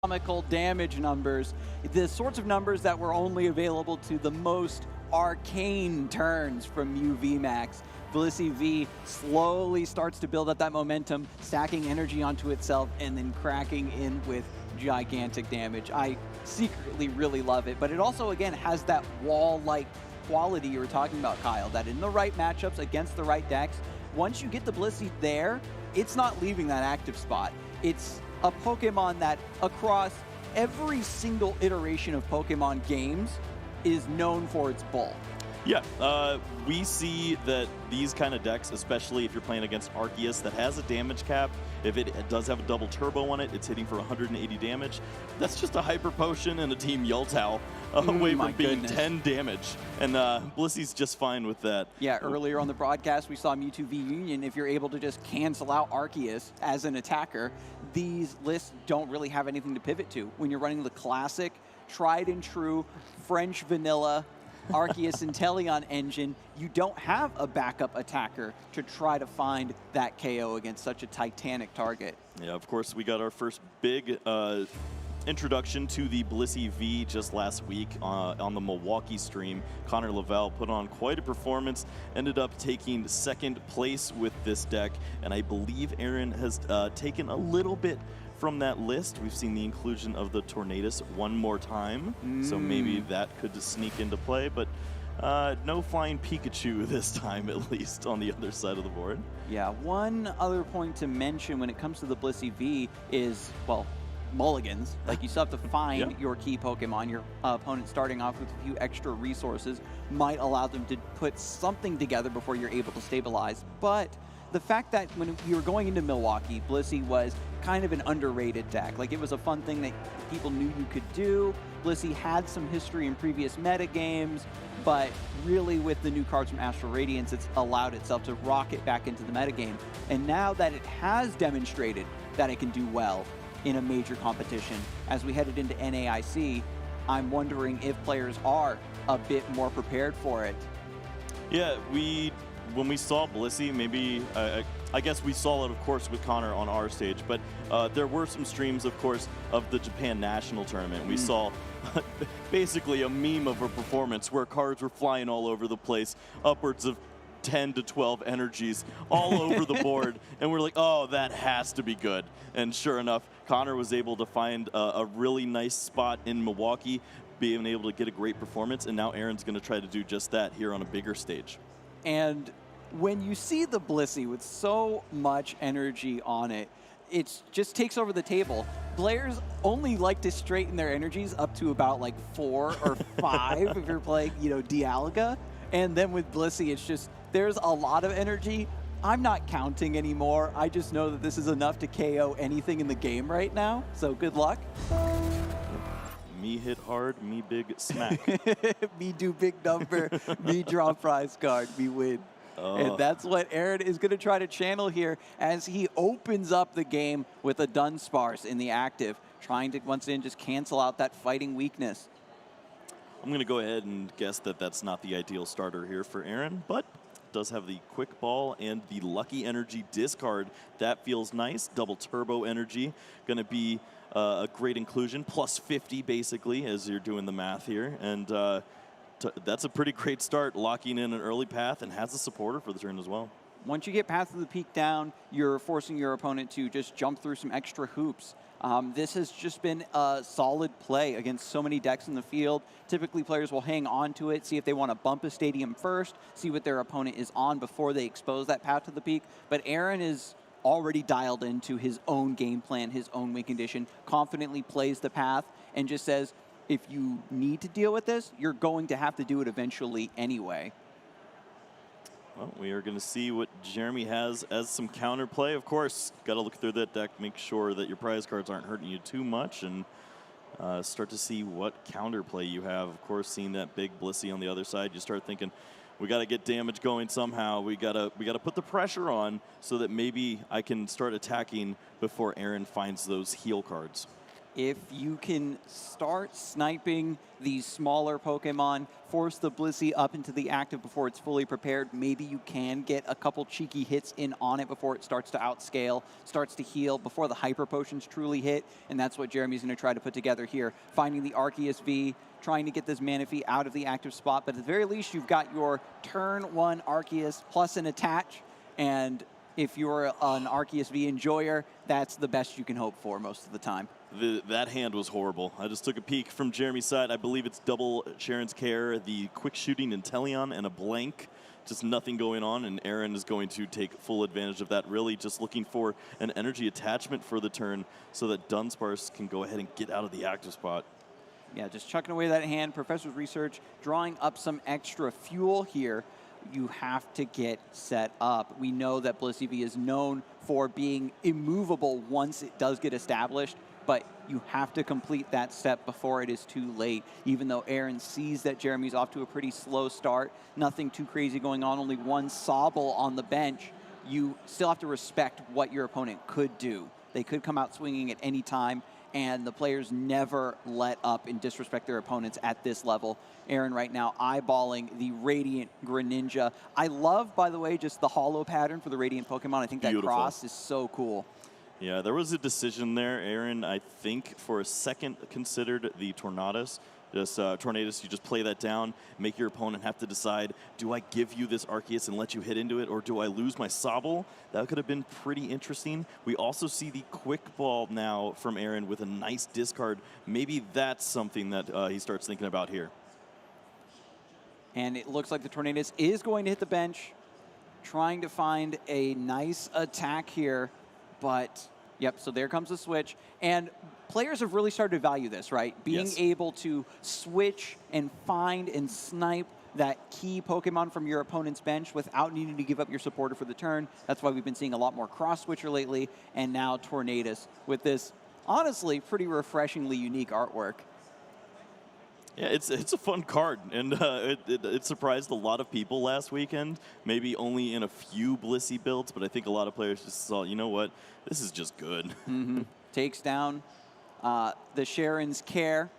astronomical damage numbers, the sorts of numbers that were only available to the most arcane turns from UV Max. Blissey V slowly starts to build up that momentum, stacking energy onto itself and then cracking in with gigantic damage. I secretly really love it, but it also, again, has that wall-like quality you were talking about, Kyle, that in the right matchups against the right decks, once you get the Blissey there, it's not leaving that active spot. It's a Pokemon that across every single iteration of Pokemon games is known for its bulk. Yeah, we see that these kind of decks, especially if you're playing against Arceus that has a damage cap, if it does have a double turbo on it, it's hitting for 180 damage. That's just a Hyper Potion and a Team Yultau away from being 10 damage. And Blissey's just fine with that. Yeah, earlier on the broadcast, we saw Mewtwo v Union. If you're able to just cancel out Arceus as an attacker, these lists don't really have anything to pivot to. When you're running the classic, tried and true, French vanilla Arceus Inteleon engine, you don't have a backup attacker to try to find that KO against such a titanic target. Yeah, of course, we got our first big introduction to the Blissey V just last week on the Milwaukee stream. Connor Lavelle put on quite a performance, ended up taking second place with this deck, and I believe Aaron has taken a little bit from that list. We've seen the inclusion of the Tornadus one more time, so maybe that could just sneak into play, but no flying Pikachu this time, at least, on the other side of the board. Yeah, one other point to mention when it comes to the Blissey V is, well, mulligans. Like, you still have to find your key Pokemon. Your opponent starting off with a few extra resources might allow them to put something together before you're able to stabilize, but the fact that when you were going into Milwaukee, Blissey was kind of an underrated deck. Like, it was a fun thing that people knew you could do. Blissey had some history in previous meta games, but really with the new cards from Astral Radiance, it's allowed itself to rocket back into the meta game. And now that it has demonstrated that it can do well in a major competition, as we headed into NAIC, I'm wondering if players are a bit more prepared for it. Yeah, when we saw Blissey, maybe, I guess we saw it, of course, with Connor on our stage, but there were some streams, of course, of the Japan National Tournament. We saw basically a meme of a performance where cards were flying all over the place, upwards of 10 to 12 energies all over the board, and we're like, oh, that has to be good. And sure enough, Connor was able to find a really nice spot in Milwaukee, being able to get a great performance, and now Aaron's going to try to do just that here on a bigger stage. And when you see the Blissey with so much energy on it, it just takes over the table. Players only like to straighten their energies up to about like 4 or 5 if you're playing, you know, Dialga. And then with Blissey, it's just, there's a lot of energy. I'm not counting anymore. I just know that this is enough to KO anything in the game right now. So good luck. Me hit hard, me big smack. Me do big number, me draw prize card, me win. And that's what Aaron is going to try to channel here as he opens up the game with a Dunsparce in the active, trying to once again just cancel out that fighting weakness. I'm going to go ahead and guess that that's not the ideal starter here for Aaron, but does have the quick ball and the lucky energy discard. That feels nice. Double turbo energy. Going to be a great inclusion. Plus 50 basically as you're doing the math here. And that's a pretty great start, locking in an early path, and has a supporter for the turn as well. Once you get Path of the Peak down, you're forcing your opponent to just jump through some extra hoops. This has just been a solid play against so many decks in the field. Typically, players will hang on to it, see if they want to bump a stadium first, see what their opponent is on before they expose that Path to the Peak. But Aaron is already dialed into his own game plan, his own win condition, confidently plays the path, and just says, if you need to deal with this, you're going to have to do it eventually anyway. Well, we are going to see what Jeremy has as some counterplay. Of course, got to look through that deck, make sure that your prize cards aren't hurting you too much, and start to see what counterplay you have. Of course, seeing that big Blissey on the other side, you start thinking, we got to get damage going somehow. We got to put the pressure on so that maybe I can start attacking before Aaron finds those heal cards. If you can start sniping these smaller Pokemon, force the Blissey up into the active before it's fully prepared, maybe you can get a couple cheeky hits in on it before it starts to outscale, starts to heal, before the Hyper Potions truly hit, and that's what Jeremy's going to try to put together here. Finding the Arceus V, trying to get this Manaphy out of the active spot, but at the very least, you've got your turn 1 Arceus plus an attach, and if you're an Arceus V enjoyer, that's the best you can hope for most of the time. That hand was horrible. I just took a peek from Jeremy's side. I believe it's double Sharon's Care, the quick shooting Inteleon, and a blank. Just nothing going on, and Aaron is going to take full advantage of that, really just looking for an energy attachment for the turn so that Dunsparce can go ahead and get out of the active spot. Yeah, just chucking away that hand. Professor's Research drawing up some extra fuel here. You have to get set up. We know that Blissey V is known for being immovable once it does get established, but you have to complete that step before it is too late. Even though Aaron sees that Jeremy's off to a pretty slow start, nothing too crazy going on, only one Sobble on the bench, you still have to respect what your opponent could do. They could come out swinging at any time, and the players never let up and disrespect their opponents at this level. Aaron right now eyeballing the Radiant Greninja. I love, by the way, just the hollow pattern for the Radiant Pokemon. I think that cross is so cool. Yeah, there was a decision there. Aaron, I think, for a second considered the Tornadus. Tornadus, you just play that down, make your opponent have to decide, do I give you this Arceus and let you hit into it, or do I lose my Sobble? That could have been pretty interesting. We also see the Quick Ball now from Aaron with a nice discard. Maybe that's something that he starts thinking about here. And it looks like the Tornadus is going to hit the bench, trying to find a nice attack here, but yep, so there comes the switch. And players have really started to value this, right? Being able to switch and find and snipe that key Pokemon from your opponent's bench without needing to give up your supporter for the turn. That's why we've been seeing a lot more cross-switcher lately, and now Tornadus with this, honestly, pretty refreshingly unique artwork. Yeah, it's a fun card, and it surprised a lot of people last weekend. Maybe only in a few Blissey builds, but I think a lot of players just saw, you know what, this is just good. Takes down the Sharon's Care,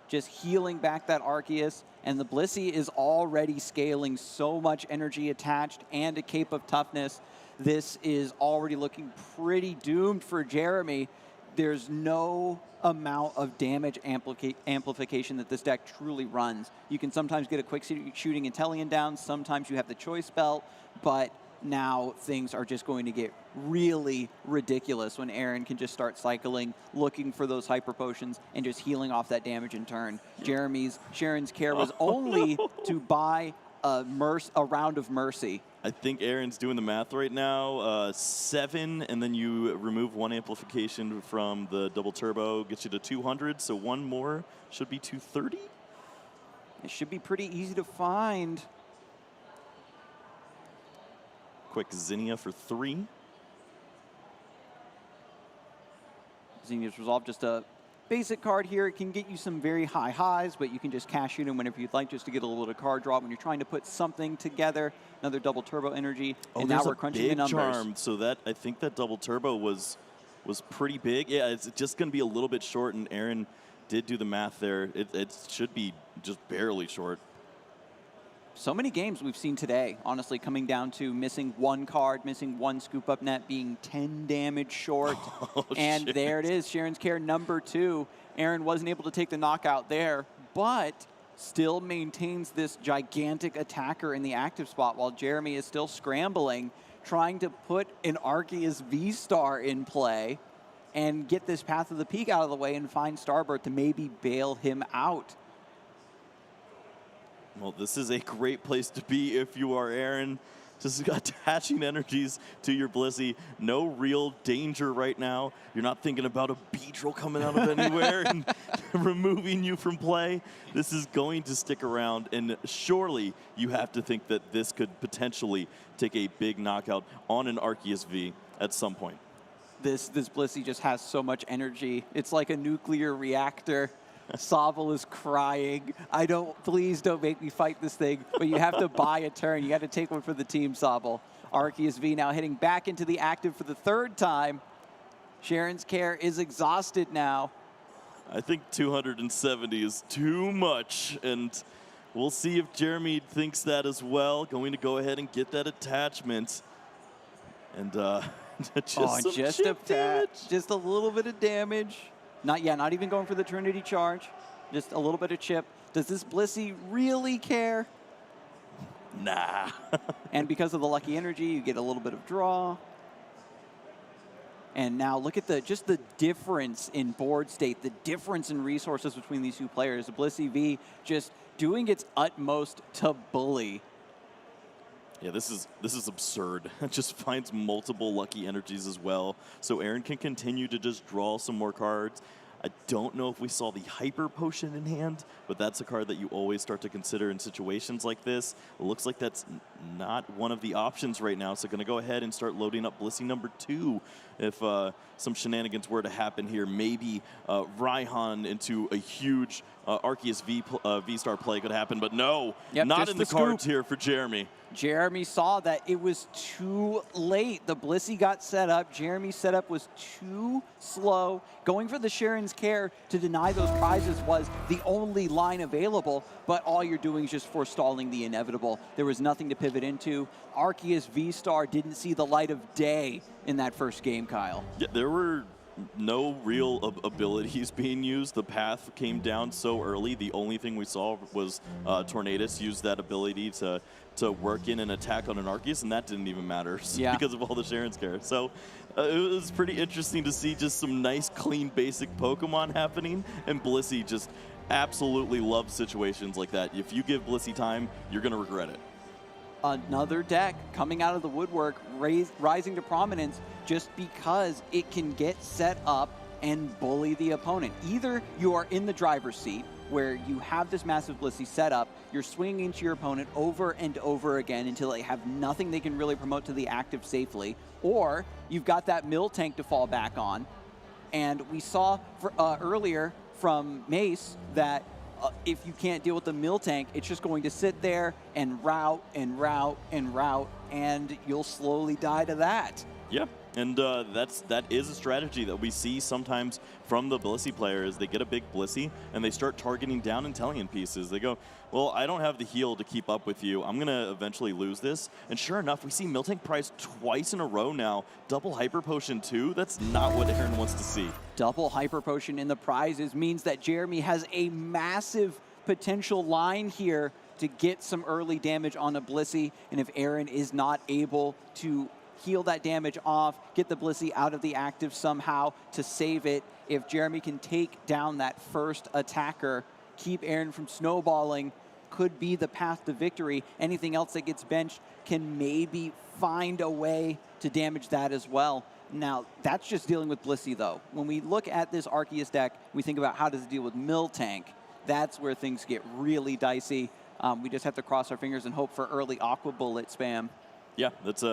just healing back that Arceus, and the Blissey is already scaling so much energy attached and a Cape of Toughness. This is already looking pretty doomed for Jeremy. There's no amount of damage amplification that this deck truly runs. You can sometimes get a quick shooting Inteleon down, sometimes you have the Choice Belt, but now things are just going to get really ridiculous when Aaron can just start cycling, looking for those Hyper Potions, and just healing off that damage in turn. Sharon's Care was only to buy a round of Mercy. I think Aaron's doing the math right now. 7, and then you remove 1 amplification from the double turbo, gets you to 200, so 1 more should be 230? It should be pretty easy to find. Quick Zinnia for 3. Zinnia's Resolve, just a basic card here. It can get you some very high highs, but you can just cash in them whenever you'd like, just to get a little bit of card draw when you're trying to put something together. Another double turbo energy, and now we're crunching the numbers. Charm, so that I think that double turbo was pretty big. Yeah, it's just going to be a little bit short, and Aaron did do the math there. It should be just barely short. So many games we've seen today, honestly, coming down to missing 1 card, missing 1 scoop up net, being 10 damage short. And shit. There it is, Sharon's Care number 2. Aaron wasn't able to take the knockout there, but still maintains this gigantic attacker in the active spot while Jeremy is still scrambling, trying to put an Arceus V-Star in play and get this Path of the Peak out of the way and find Starbird to maybe bail him out. Well, this is a great place to be if you are Aaron. Just attaching energies to your Blissey. No real danger right now. You're not thinking about a Beedrill coming out of anywhere and removing you from play. This is going to stick around, and surely you have to think that this could potentially take a big knockout on an Arceus V at some point. This Blissey just has so much energy. It's like a nuclear reactor. Sobble is crying. Please don't make me fight this thing, but you have to buy a turn. You got to take one for the team, Sobble. Arceus V now heading back into the active for the 3rd time. Sharon's Care is exhausted now. I think 270 is too much, and we'll see if Jeremy thinks that as well. Going to go ahead and get that attachment. And just a little bit of damage. Not even going for the Trinity charge. Just a little bit of chip. Does this Blissey really care? Nah. And because of the lucky energy, you get a little bit of draw. And now look at just the difference in board state, the difference in resources between these two players. Blissey V just doing its utmost to bully. Yeah, this is absurd. It just finds multiple lucky energies as well. So Aaron can continue to just draw some more cards. I don't know if we saw the Hyper Potion in hand, but that's a card that you always start to consider in situations like this. It looks like that's not one of the options right now, so going to go ahead and start loading up Blissey number 2 if some shenanigans were to happen here. Maybe Raihan into a huge Arceus V-Star play could happen, but no, not in the cards here for Jeremy. Jeremy saw that it was too late. The Blissey got set up. Jeremy's setup was too slow. Going for the Sharon's Care to deny those prizes was the only line available, but all you're doing is just forestalling the inevitable. There was nothing to pivot into. Arceus V-Star didn't see the light of day in that first game, Kyle. Yeah, there were no real abilities being used. The path came down so early. The only thing we saw was Tornadus use that ability to work in an attack on an Arceus, and that didn't even matter because of all the Sharon's Care. So it was pretty interesting to see just some nice, clean, basic Pokemon happening, and Blissey just absolutely loves situations like that. If you give Blissey time, you're going to regret it. Another deck coming out of the woodwork, rising to prominence just because it can get set up and bully the opponent. Either you are in the driver's seat, where you have this massive Blissey setup, you're swinging into your opponent over and over again until they have nothing they can really promote to the active safely, or you've got that mill tank to fall back on. And we saw earlier from Mace that if you can't deal with the mill tank, it's just going to sit there and route and route and route, and you'll slowly die to that. Yeah, and that is a strategy that we see sometimes from the Blissey players. They get a big Blissey, and they start targeting down Intellion pieces. They go, well, I don't have the heal to keep up with you. I'm going to eventually lose this. And sure enough, we see Miltank prize twice in a row now. Double Hyper Potion too. That's not what Aaron wants to see. Double Hyper Potion in the prizes means that Jeremy has a massive potential line here to get some early damage on a Blissey. And if Aaron is not able to heal that damage off, get the Blissey out of the active somehow to save it, if Jeremy can take down that first attacker, keep Aaron from snowballing, could be the path to victory. Anything else that gets benched can maybe find a way to damage that as well. Now, that's just dealing with Blissey, though. When we look at this Arceus deck, we think about how does it deal with Miltank. That's where things get really dicey. We just have to cross our fingers and hope for early Aqua Bullet spam. Yeah, that's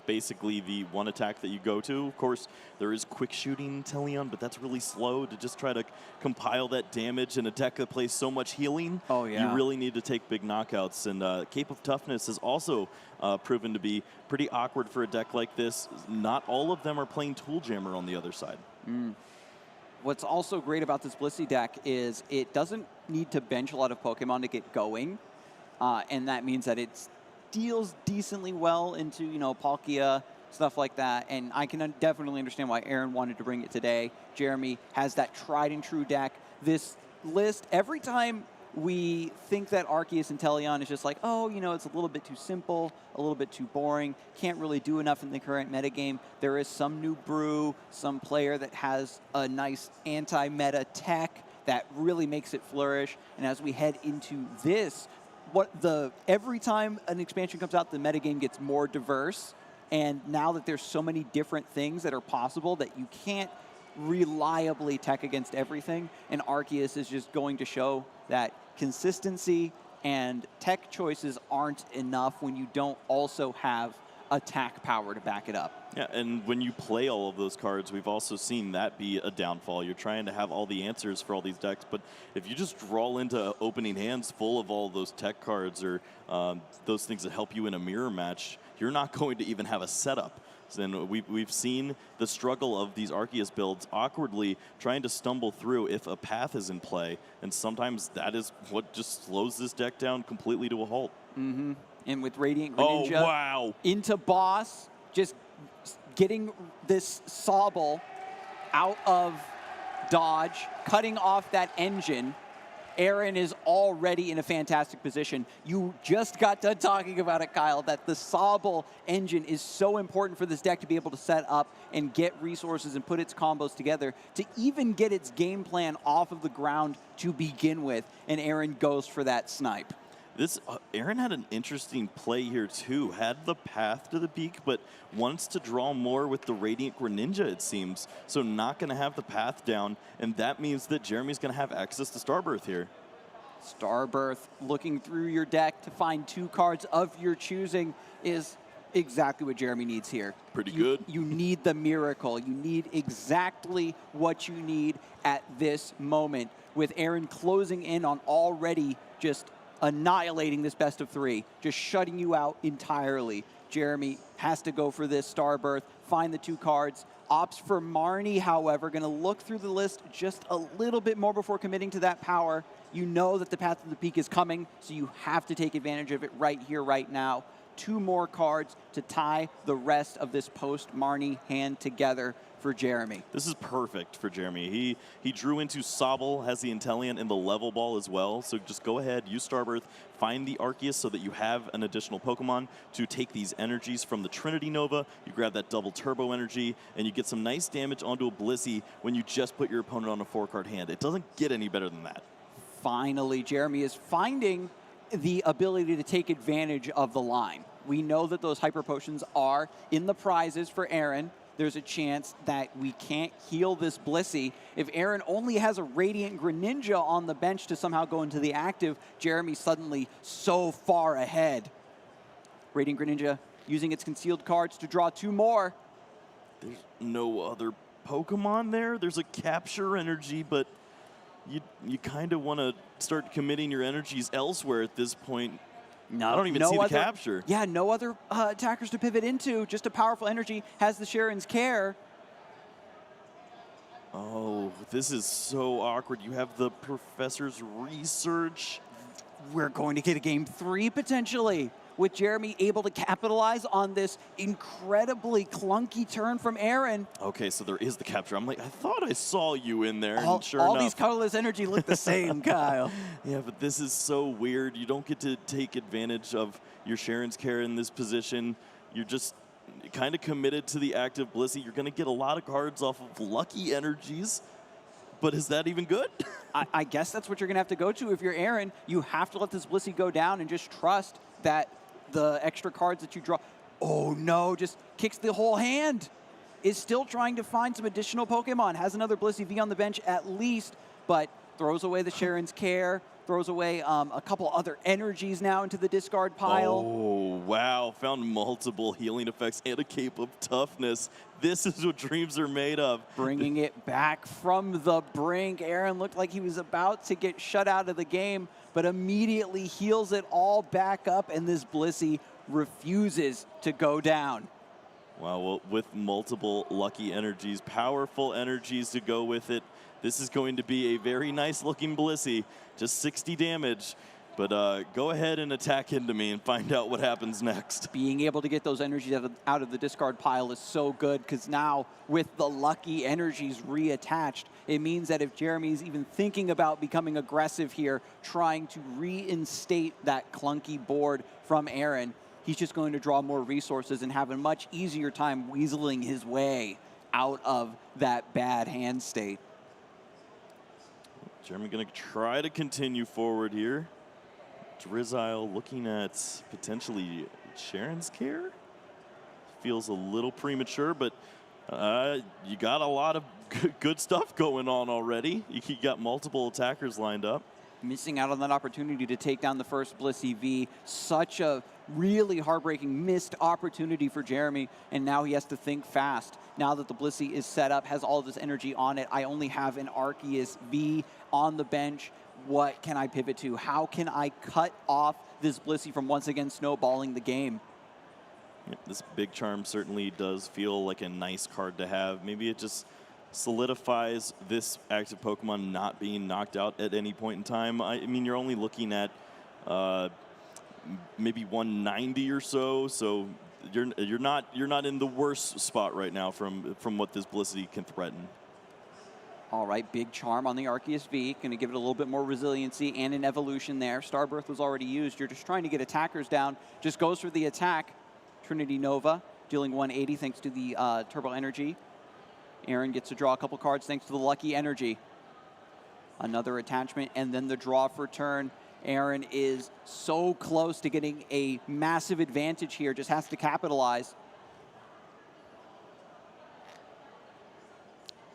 basically the one attack that you go to. Of course, there is quick shooting Intellion, but that's really slow to just try to compile that damage in a deck that plays so much healing. Oh, yeah. You really need to take big knockouts. And Cape of Toughness has also proven to be pretty awkward for a deck like this. Not all of them are playing Tool Jammer on the other side. What's also great about this Blissey deck is it doesn't need to bench a lot of Pokemon to get going. And that means that it's deals decently well into, Palkia, stuff like that. And I can definitely understand why Aaron wanted to bring it today. Jeremy has that tried and true deck. This list, every time we think that Arceus Intellion is just like, oh, it's a little bit too simple, a little bit too boring, can't really do enough in the current metagame. There is some new brew, some player that has a nice anti-meta tech that really makes it flourish. And as we head into this, every time an expansion comes out, the metagame gets more diverse. And now that there's so many different things that are possible that you can't reliably tech against everything, and Arceus is just going to show that consistency and tech choices aren't enough when you don't also have attack power to back it up. Yeah, and when you play all of those cards, we've also seen that be a downfall. You're trying to have all the answers for all these decks, but if you just roll into opening hands full of all those tech cards or those things that help you in a mirror match, you're not going to even have a setup. And we've seen the struggle of these Arceus builds awkwardly trying to stumble through if a path is in play. And sometimes that is what just slows this deck down completely to a halt. Mm-hmm. And with Radiant Greninja wow. into boss, just getting this Sobble out of dodge, cutting off that engine, Aaron is already in a fantastic position. You just got done talking about it, Kyle, that the Sobble engine is so important for this deck to be able to set up and get resources and put its combos together to even get its game plan off of the ground to begin with, and Aaron goes for that snipe. This Aaron had an interesting play here too. Had the path to the peak, but wants to draw more with the Radiant Greninja, it seems. So not going to have the path down, and that means that Jeremy's going to have access to Starbirth here. Starbirth, looking through your deck to find 2 cards of your choosing is exactly what Jeremy needs here. Pretty good. You need the miracle. You need exactly what you need at this moment. With Aaron closing in on already just annihilating this best of 3, just shutting you out entirely. Jeremy has to go for this Starbirth, find the 2 cards. Opts for Marnie, however, going to look through the list just a little bit more before committing to that power. You know that the path to the peak is coming, so you have to take advantage of it right here, right now. 2 more cards to tie the rest of this post-Marnie hand together for Jeremy. This is perfect for Jeremy. He drew into Sobble, has the Intelliant and the Level Ball as well. So just go ahead, use Starbirth, find the Arceus so that you have an additional Pokemon to take these energies from the Trinity Nova. You grab that double turbo energy, and you get some nice damage onto a Blissey when you just put your opponent on a 4-card hand. It doesn't get any better than that. Finally, Jeremy is finding the ability to take advantage of the line. We know that those Hyper Potions are in the prizes for Aaron. There's a chance that we can't heal this Blissey. If Aaron only has a Radiant Greninja on the bench to somehow go into the active, Jeremy's suddenly so far ahead. Radiant Greninja using its concealed cards to draw 2 more. There's no other Pokemon there. There's a Capture energy, but you kind of want to start committing your energies elsewhere at this point. No, I don't even see the capture. Yeah, no other attackers to pivot into. Just a powerful energy. Has the Sharon's Care. Oh, this is so awkward. You have the Professor's Research. We're going to get a game 3 potentially, with Jeremy able to capitalize on this incredibly clunky turn from Aaron. Okay, so there is the capture. I'm like, I thought I saw you in there. All, and sure all enough, these colorless energy look the same, Kyle. Yeah, but this is so weird. You don't get to take advantage of your Sharon's Care in this position. You're just kind of committed to the active Blissey. You're going to get a lot of cards off of lucky energies. But is that even good? I guess that's what you're going to have to go to. If you're Aaron, you have to let this Blissey go down and just trust that the extra cards that you draw. Oh no, just kicks the whole hand. Is still trying to find some additional Pokemon. Has another Blissey V on the bench at least, but throws away the Sharon's Care, throws away a couple other energies now into the discard pile. Oh, wow. Found multiple healing effects and a Cape of Toughness. This is what dreams are made of. Bringing it back from the brink. Aaron looked like he was about to get shut out of the game, but immediately heals it all back up, and this Blissey refuses to go down. Wow, well, with multiple lucky energies, powerful energies to go with it, this is going to be a very nice looking Blissey. Just 60 damage. But go ahead and attack into me and find out what happens next. Being able to get those energies out of the discard pile is so good, because now with the lucky energies reattached, it means that if Jeremy's even thinking about becoming aggressive here, trying to reinstate that clunky board from Aaron, he's just going to draw more resources and have a much easier time weaseling his way out of that bad hand state. Jeremy going to try to continue forward here. Drizzile looking at potentially Sharon's Care. Feels a little premature, but you got a lot of good stuff going on already. You got multiple attackers lined up. Missing out on that opportunity to take down the first Blissey V. Such a really heartbreaking missed opportunity for Jeremy, and now he has to think fast. Now that the Blissey is set up, has all of this energy on it, I only have an Arceus V on the bench. What can I pivot to? How can I cut off this Blissey from once again snowballing the game? This Big Charm certainly does feel like a nice card to have. Maybe it just solidifies this active Pokemon not being knocked out at any point in time. I mean, you're only looking at maybe 190 or so, so you're not in the worst spot right now from what this Blissey can threaten. All right, Big Charm on the Arceus V, going to give it a little bit more resiliency and an evolution there. Starbirth was already used. You're just trying to get attackers down. Just goes for the attack. Trinity Nova dealing 180 thanks to the Turbo Energy. Aaron gets to draw a couple cards thanks to the Lucky Energy. Another attachment, and then the draw for turn. Aaron is so close to getting a massive advantage here, just has to capitalize.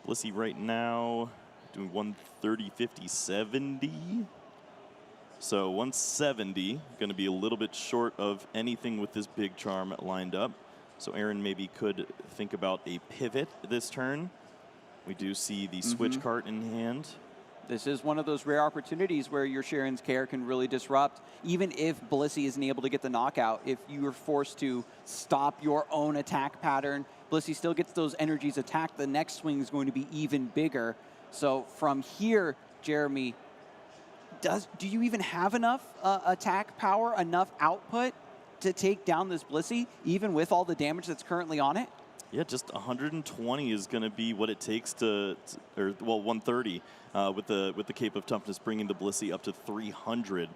Blissey right now doing 130, 50, 70. So 170, going to be a little bit short of anything with this Big Charm lined up. So Aaron maybe could think about a pivot this turn. We do see the switch card in hand. This is one of those rare opportunities where your Sharon's Care can really disrupt. Even if Blissey isn't able to get the knockout, if you are forced to stop your own attack pattern, Blissey still gets those energies attacked. The next swing is going to be even bigger. So from here, Jeremy, do you even have enough attack power, enough output to take down this Blissey, even with all the damage that's currently on it? Yeah, just 120 is going to be what it takes to, or well, 130 with the Cape of Toughness, bringing the Blissey up to 300.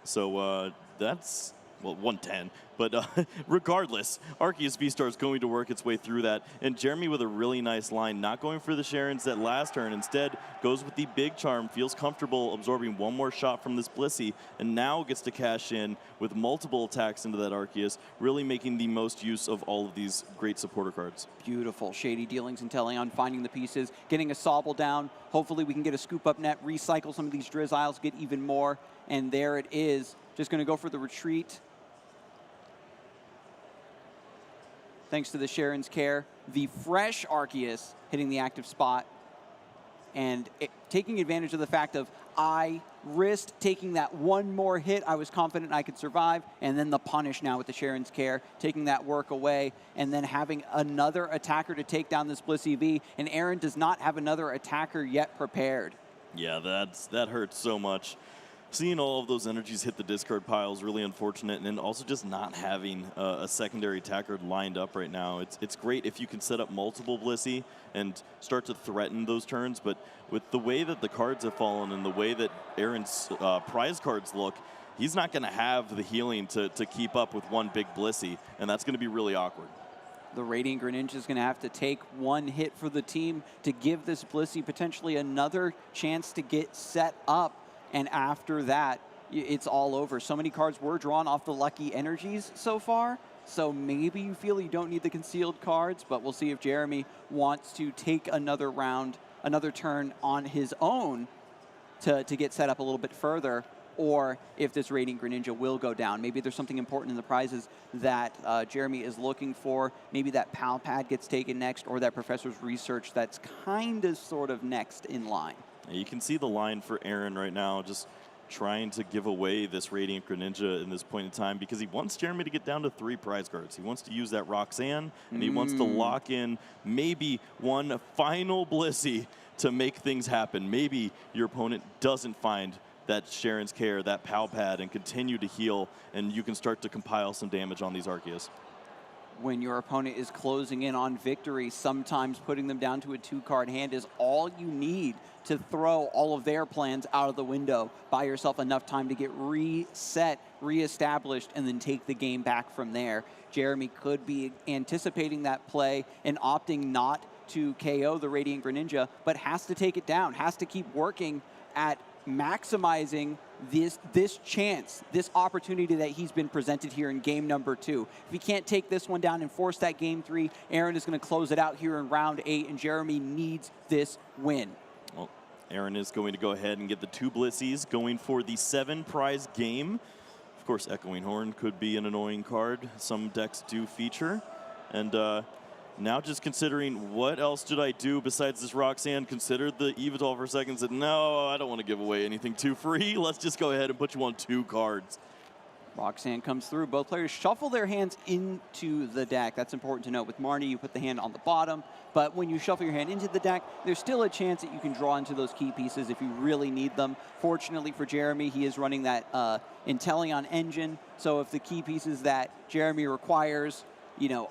So that's, well, 110. But regardless, Arceus V-Star is going to work its way through that. And Jeremy with a really nice line, not going for the Sharons that last turn. Instead, goes with the Big Charm, feels comfortable absorbing one more shot from this Blissey, and now gets to cash in with multiple attacks into that Arceus, really making the most use of all of these great supporter cards. Beautiful. Shady dealings and Teleon finding the pieces, getting a Sobble down. Hopefully we can get a scoop up net, recycle some of these Drizziles, get even more. And there it is. Just going to go for the retreat. Thanks to the Sharon's Care. The fresh Arceus hitting the active spot and taking advantage of the fact of I risked taking that one more hit. I was confident I could survive. And then the punish now with the Sharon's Care, taking that work away and then having another attacker to take down this Blissey V. And Aaron does not have another attacker yet prepared. Yeah, that hurts so much. Seeing all of those energies hit the discard pile is really unfortunate, and then also just not having a secondary attacker lined up right now. It's great if you can set up multiple Blissey and start to threaten those turns, but with the way that the cards have fallen and the way that Aaron's prize cards look, he's not going to have the healing to keep up with one big Blissey, and that's going to be really awkward. The Radiant Greninja is going to have to take one hit for the team to give this Blissey potentially another chance to get set up. And after that, it's all over. So many cards were drawn off the Lucky Energies so far. So maybe you feel you don't need the concealed cards, but we'll see if Jeremy wants to take another round, another turn on his own to get set up a little bit further, or if this Radiant Greninja will go down. Maybe there's something important in the prizes that Jeremy is looking for. Maybe that Pal Pad gets taken next, or that Professor's Research that's kind of sort of next in line. You can see the line for Aaron right now, just trying to give away this Radiant Greninja in this point in time because he wants Jeremy to get down to 3 prize cards. He wants to use that Roxanne, and he wants to lock in maybe one final Blissey to make things happen. Maybe your opponent doesn't find that Sharon's Care, that Pal Pad, and continue to heal, and you can start to compile some damage on these Arceus. When your opponent is closing in on victory, sometimes putting them down to a 2-card hand is all you need to throw all of their plans out of the window. Buy yourself enough time to get reset, reestablished, and then take the game back from there. Jeremy could be anticipating that play and opting not to KO the Radiant Greninja, but has to take it down, has to keep working at maximizing this chance, this opportunity that he's been presented here in game number 2. If he can't take this one down and force that game 3, Aaron is going to close it out here in round 8, and Jeremy needs this win. Well, Aaron is going to go ahead and get the 2 Blissey's, going for the 7 prize game. Of course, Echoing Horn could be an annoying card. Some decks do feature. And now just considering what else did I do besides this Roxanne, considered the Evital for a second, said, no, I don't want to give away anything too free. Let's just go ahead and put you on 2 cards. Roxanne comes through. Both players shuffle their hands into the deck. That's important to note. With Marnie, you put the hand on the bottom, but when you shuffle your hand into the deck, there's still a chance that you can draw into those key pieces if you really need them. Fortunately for Jeremy, he is running that Inteleon engine, so if the key pieces that Jeremy requires,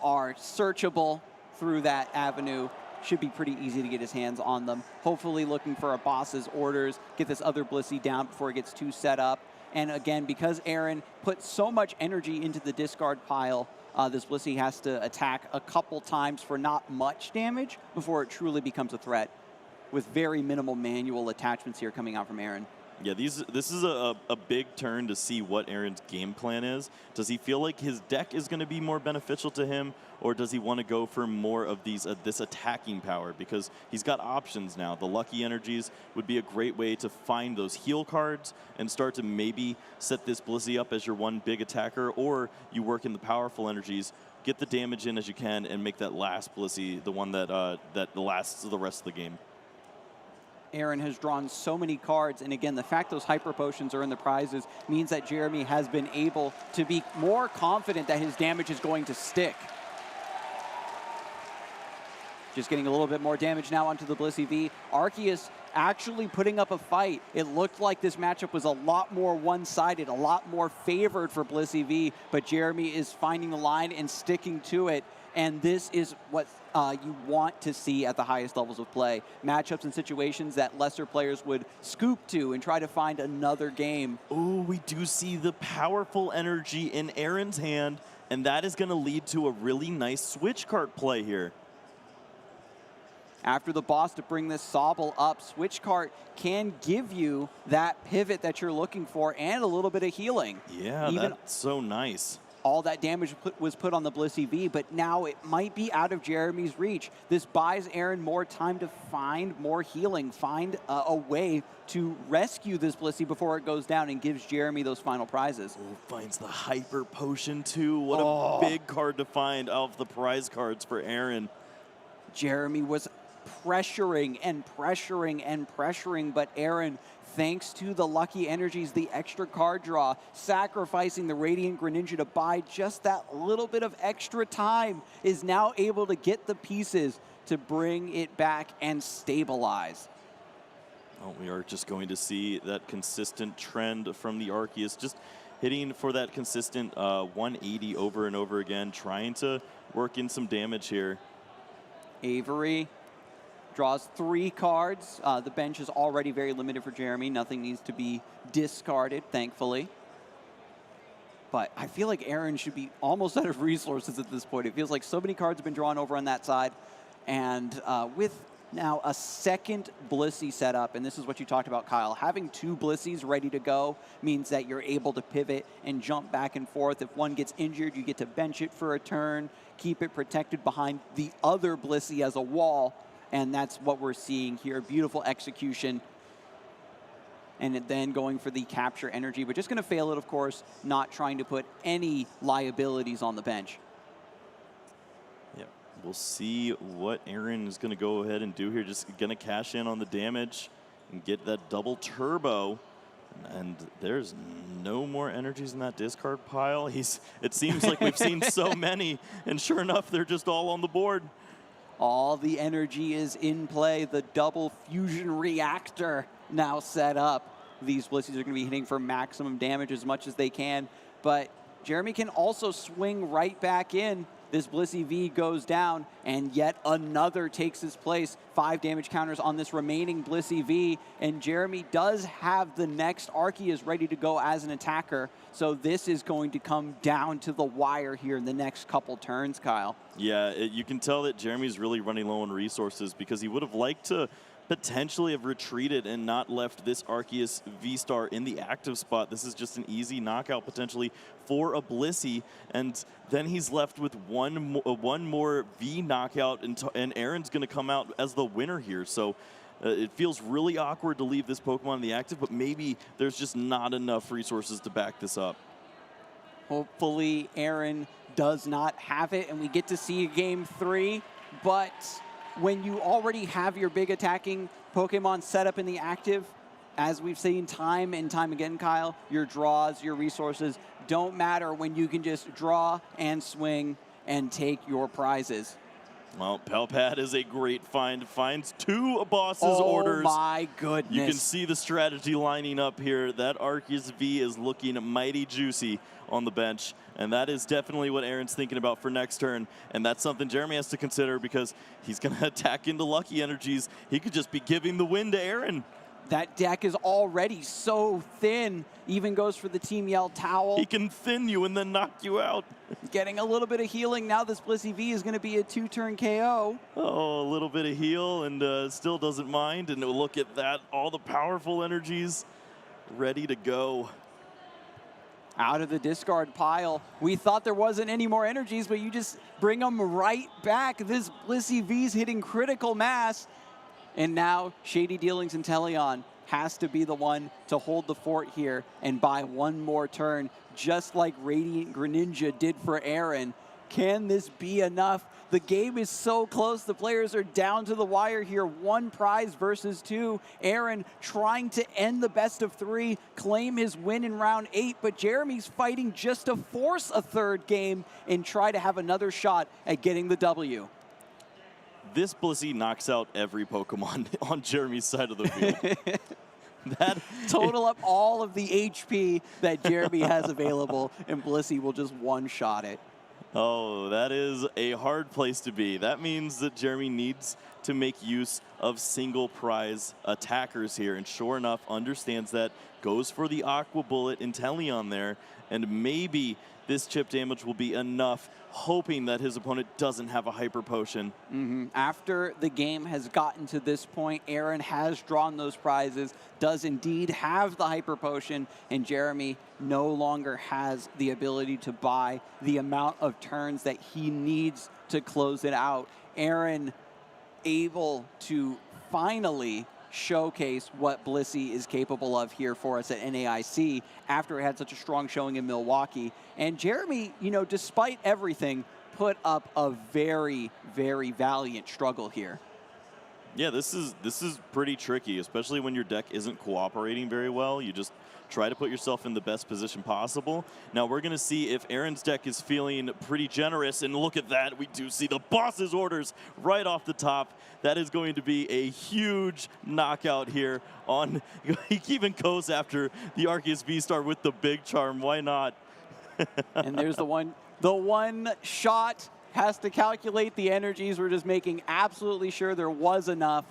are searchable through that avenue, should be pretty easy to get his hands on them. Hopefully looking for a boss's orders, get this other Blissey down before it gets too set up. And again, because Aaron put so much energy into the discard pile, this Blissey has to attack a couple times for not much damage before it truly becomes a threat, with very minimal manual attachments here coming out from Aaron. Yeah, this is a big turn to see what Aaron's game plan is. Does he feel like his deck is going to be more beneficial to him, or does he want to go for more of this attacking power? Because he's got options now. The Lucky Energies would be a great way to find those heal cards and start to maybe set this Blissey up as your one big attacker, or you work in the powerful energies, get the damage in as you can, and make that last Blissey the one that lasts the rest of the game. Aaron has drawn so many cards, and again, the fact those Hyper Potions are in the prizes means that Jeremy has been able to be more confident that his damage is going to stick. Just getting a little bit more damage now onto the Blissey V. Arceus actually putting up a fight. It looked like this matchup was a lot more one-sided, a lot more favored for Blissey V, but Jeremy is finding the line and sticking to it. And this is what you want to see at the highest levels of play. Matchups and situations that lesser players would scoop to and try to find another game. Oh, we do see the powerful energy in Aaron's hand, and that is going to lead to a really nice switch card play here. After the boss to bring this Sobble up, Switch Cart can give you that pivot that you're looking for and a little bit of healing. Yeah, that's so nice. All that damage was put on the Blissey V, but now it might be out of Jeremy's reach. This buys Aaron more time to find more healing, find a way to rescue this Blissey before it goes down, and gives Jeremy those final prizes. Oh, finds the Hyper Potion too. What a big card to find out of the prize cards for Aaron. Jeremy was pressuring and pressuring and pressuring, but Aaron, thanks to the Lucky Energies, the extra card draw, sacrificing the Radiant Greninja to buy just that little bit of extra time, is now able to get the pieces to bring it back and stabilize. Well, we are just going to see that consistent trend from the Arceus, just hitting for that consistent 180 over and over again, trying to work in some damage here. Avery draws 3 cards. The bench is already very limited for Jeremy. Nothing needs to be discarded, thankfully. But I feel like Aaron should be almost out of resources at this point. It feels like so many cards have been drawn over on that side. And with now a second Blissey set up, and this is what you talked about, Kyle, having 2 Blisseys ready to go means that you're able to pivot and jump back and forth. If one gets injured, you get to bench it for a turn, keep it protected behind the other Blissey as a wall. And that's what we're seeing here. Beautiful execution. And then going for the capture energy, but just going to fail it, of course, not trying to put any liabilities on the bench. Yeah, we'll see what Aaron is going to go ahead and do here. Just going to cash in on the damage and get that double turbo. And there's no more energies in that discard pile. It seems like we've seen so many, and sure enough, they're just all on the board. All the energy is in play. The double fusion reactor now set up. These Blisseys are going to be hitting for maximum damage as much as they can. But Jeremy can also swing right back in. This Blissey V goes down, and yet another takes his place. 5 damage counters on this remaining Blissey V, and Jeremy does have the next Arceus ready to go as an attacker. So this is going to come down to the wire here in the next couple turns, Kyle. Yeah, you can tell that Jeremy's really running low on resources because he would have liked to potentially have retreated and not left this Arceus V-Star in the active spot. This is just an easy knockout potentially for a Blissey, and then he's left with one more V knockout, and Aaron's going to come out as the winner here. So it feels really awkward to leave this Pokemon in the active, but maybe there's just not enough resources to back this up. Hopefully Aaron does not have it, and we get to see game 3, but when you already have your big attacking Pokemon set up in the active, as we've seen time and time again, Kyle, your draws, your resources don't matter when you can just draw and swing and take your prizes. Well, Pelpat is a great find. Finds 2 boss's orders. Oh my goodness. You can see the strategy lining up here. That Arceus V is looking mighty juicy on the bench. And that is definitely what Aaron's thinking about for next turn. And that's something Jeremy has to consider because he's going to attack into Lucky Energies. He could just be giving the win to Aaron. That deck is already so thin. Even goes for the Team Yell Towel. He can thin you and then knock you out. Getting a little bit of healing. Now this Blissey V is going to be a 2-turn KO. Oh, a little bit of heal and still doesn't mind. And look at that. All the powerful energies ready to go. Out of the discard pile. We thought there wasn't any more energies, but you just bring them right back. This Blissey V's hitting critical mass. And now Shady Dealings and Teleon has to be the one to hold the fort here and buy one more turn, just like Radiant Greninja did for Aaron. Can this be enough? The game is so close. The players are down to the wire here. 1 prize versus 2. Aaron trying to end the best of 3, claim his win in round 8, but Jeremy's fighting just to force a 3rd game and try to have another shot at getting the W. This Blissey knocks out every Pokemon on Jeremy's side of the field. That total up all of the HP that Jeremy has available, and Blissey will just one-shot it. Oh, that is a hard place to be. That means that Jeremy needs to make use of single prize attackers here, and sure enough, understands that, goes for the Aqua Bullet in Teleon there, and maybe this chip damage will be enough, hoping that his opponent doesn't have a Hyper Potion. After the game has gotten to this point, Aaron has drawn those prizes, does indeed have the Hyper Potion, and Jeremy no longer has the ability to buy the amount of turns that he needs to close it out. Aaron able to finally showcase what Blissey is capable of here for us at NAIC after it had such a strong showing in Milwaukee. And Jeremy, you know, despite everything, put up a very, very valiant struggle here. Yeah, this is pretty tricky, especially when your deck isn't cooperating very well. You just try to put yourself in the best position possible. Now we're going to see if Aaron's deck is feeling pretty generous, and look at that. We do see the boss's orders right off the top. That is going to be a huge knockout here on, he even goes after the Arceus V-Star with the big charm. Why not? And there's the one shot. Has to calculate the energies. We're just making absolutely sure there was enough.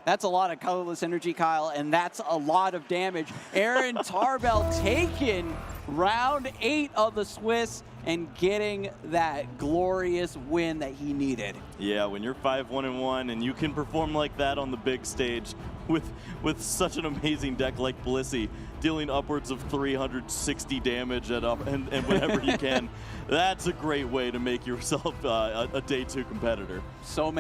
That's a lot of colorless energy, Kyle, and that's a lot of damage. Aaron Tarbell taking round 8 of the Swiss and getting that glorious win that he needed. Yeah, when you're 5-1-1 and you can perform like that on the big stage with such an amazing deck like Blissey, dealing upwards of 360 damage and whenever you can, that's a great way to make yourself a day 2 competitor. So many